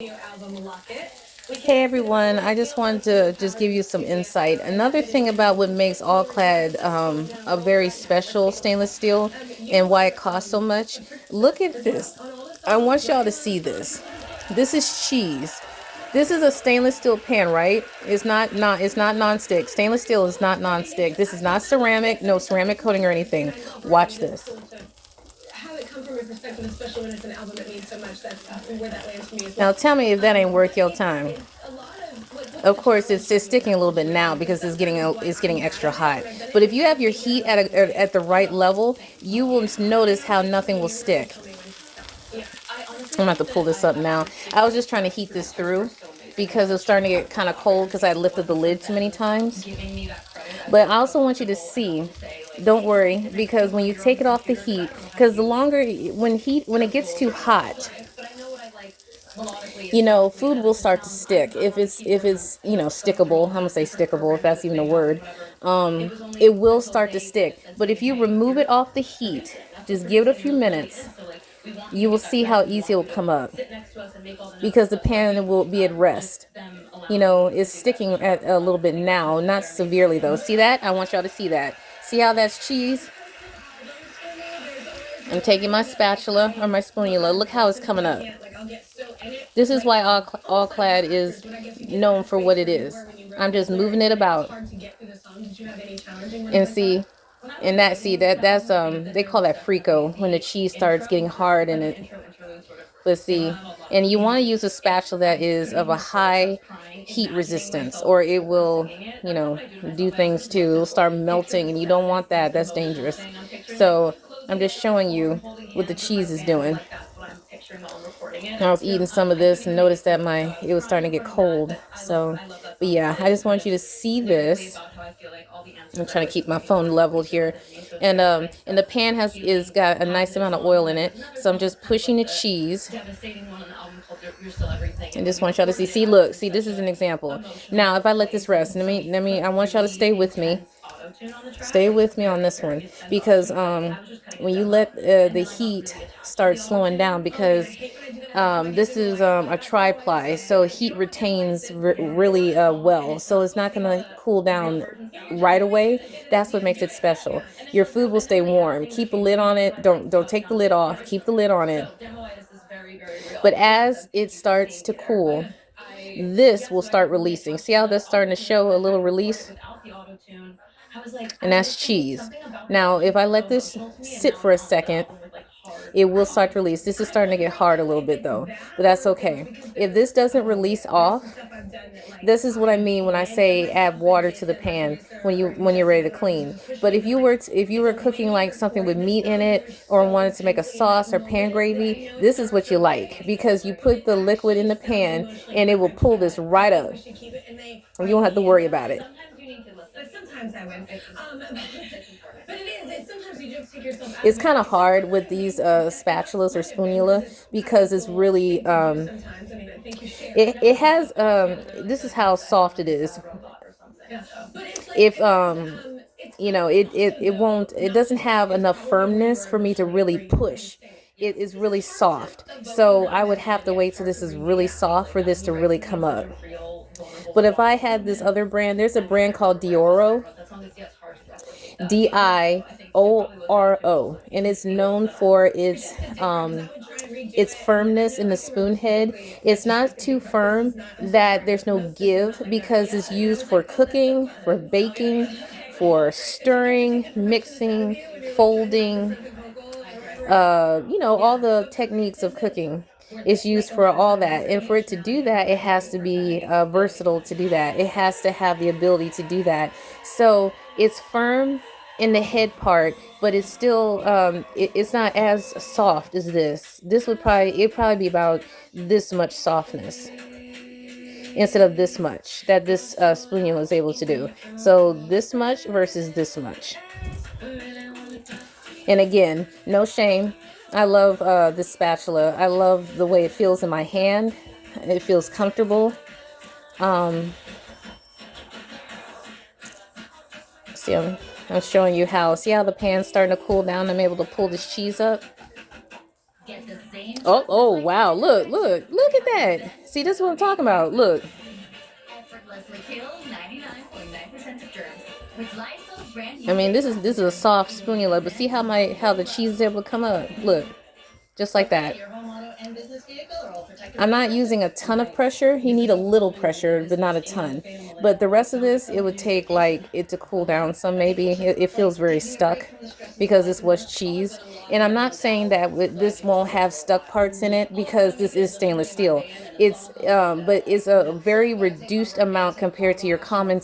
Hey everyone, I just wanted to just give you some insight. Another thing about what makes All Clad a very special stainless steel and why it costs so much. Look at this. I want y'all to see this. This is cheese. This is a stainless steel pan, right? It's not non-stick. Stainless steel is not non-stick. This is not ceramic, no ceramic coating or anything. Watch this. Have it come from your perspective, especially when it's an album that means so much. That's where that lands for me as well. Now tell me if that ain't worth your time. Of course, it's sticking a little bit now because it's getting extra hot. But if you have your heat at the right level, you will notice how nothing will stick. I'm gonna have to pull this up now. I was just trying to heat this through because it was starting to get kind of cold because I lifted the lid too many times. But I also want you to see, don't worry, because when you take it off the heat, because the longer when it gets too hot, food will start to stick. If it's stickable, I'm gonna say stickable if that's even a word. It will start to stick. But if you remove it off the heat, just give it a few minutes, you will see how easy it will come up because the pan will be at rest. It's sticking at a little bit now, not severely though. See that? I want y'all to see that. See how that's cheese? I'm taking my spatula or my spoonula. Look how it's coming up. This is why All Clad is known for what it is. I'm just moving it about. And see, that's they call that frico when the cheese starts getting hard and it. Let's see. And you want to use a spatula that is of a high heat resistance or it will, do things too. It'll start melting and you don't want that. That's dangerous. So I'm just showing you what the cheese is doing. I was eating some of this and noticed that it was starting to get cold. So, but yeah, I just want you to see this. I'm trying to keep my phone leveled here, and the pan is got a nice amount of oil in it. So I'm just pushing the cheese. I just want y'all to see. See, look, see, this is an example. Now, if I let this rest, I want y'all to stay with me. Stay with me on this one because when you let the heat start slowing down, because this is a tri-ply, so heat retains really well, so it's not going to cool down right away. That's what makes it special. Your food will stay warm. Keep a lid on it. Don't take the lid off. Keep the lid on it. But as it starts to cool, this will start releasing. See how that's starting to show a little release? And that's cheese. Now, if I let this sit for a second, it will start to release. This is starting to get hard a little bit though, but that's okay. If this doesn't release off, this is what I mean when I say add water to the pan when you're ready to clean. But if you were cooking like something with meat in it or wanted to make a sauce or pan gravy, this is what you like because you put the liquid in the pan and it will pull this right up. You don't have to worry about it. But sometimes I would. But it's sometimes you just take yourself out. It's kind of hard with these spatulas or spoonula because it's really it has this is how soft it is. If it doesn't have enough firmness for me to really push. It is really soft, so I would have to wait till this is really soft for this to really come up. But if I had this other brand, there's a brand called Dioro, Dioro, and it's known for its firmness in the spoon head. It's not too firm that there's no give because it's used for cooking, for baking, for stirring, mixing, folding, all the techniques of cooking. It's used for all that. And for it to do that, it has to be versatile to do that. It has to have the ability to do that. So it's firm in the head part, but it's still, it's not as soft as this. It'd probably be about this much softness instead of this much that this spoon was able to do. So this much versus this much. And again, no shame. I love this spatula. I love the way it feels in my hand. It feels comfortable. See, I'm showing you how. See how the pan's starting to cool down? I'm able to pull this cheese up. Oh, wow. Look at that. See, this is what I'm talking about. Look. I mean, this is a soft spatula, but see how the cheese is able to come up. Look, just like that. I'm not using a ton of pressure. You need a little pressure, but not a ton. But the rest of this, it would take like it to cool down some maybe. It feels very stuck because this was cheese. And I'm not saying that this won't have stuck parts in it because this is stainless steel. But it's a very reduced amount compared to your common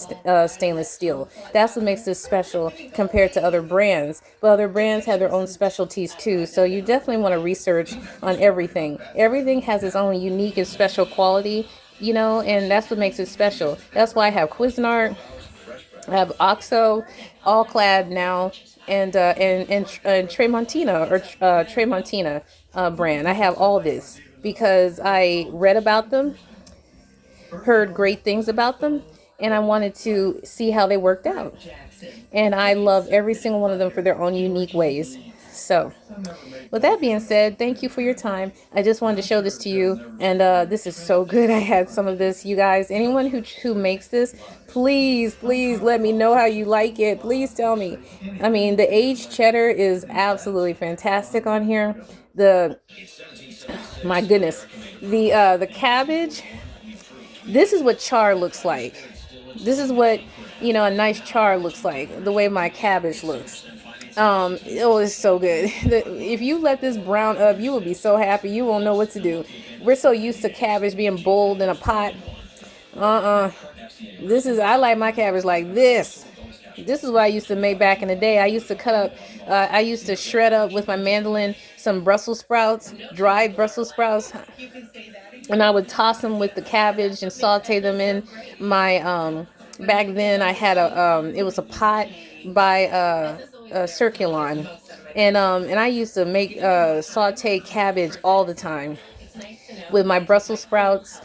stainless steel. That's what makes this special compared to other brands. But other brands have their own specialties too. So you definitely want to research on everything. Everything has its own unique and special quality, and that's what makes it special. That's why I have Cuisinart, I have OXO, All Clad now, and Tremontina Tremontina brand. I have all this because I read about them, heard great things about them, and I wanted to see how they worked out. And I love every single one of them for their own unique ways. So, with that being said, thank you for your time. I just wanted to show this to you, and this is so good. I had some of this, you guys. Anyone who makes this, please let me know how you like it. Please tell me. I mean, the aged cheddar is absolutely fantastic on here. My goodness, the cabbage. This is what char looks like. This is what a nice char looks like. The way my cabbage looks. Oh, it's so good. If you let this brown up, you will be so happy. You won't know what to do. We're so used to cabbage being boiled in a pot. I like my cabbage like this. This is what I used to make back in the day. I used to shred up with my mandolin some Brussels sprouts, dried Brussels sprouts, and I would toss them with the cabbage and saute them in my, back then I had it was a pot by, Circulon, and I used to make saute cabbage all the time with my Brussels sprouts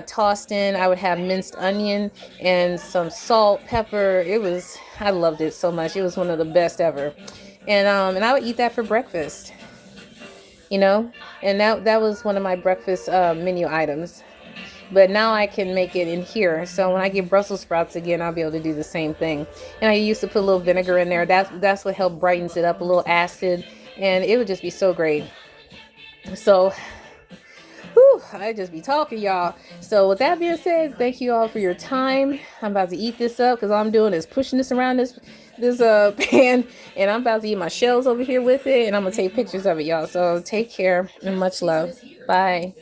tossed in. I would have minced onion and some salt, pepper. I loved it so much. It was one of the best ever, and I would eat that for breakfast, and that was one of my breakfast menu items. But now I can make it in here. So when I get Brussels sprouts again, I'll be able to do the same thing. And I used to put a little vinegar in there. That's what helped brightens it up, a little acid. And it would just be so great. So, I just be talking, y'all. So with that being said, thank you all for your time. I'm about to eat this up because all I'm doing is pushing this around this pan. And I'm about to eat my shells over here with it. And I'm going to take pictures of it, y'all. So take care and much love. Bye.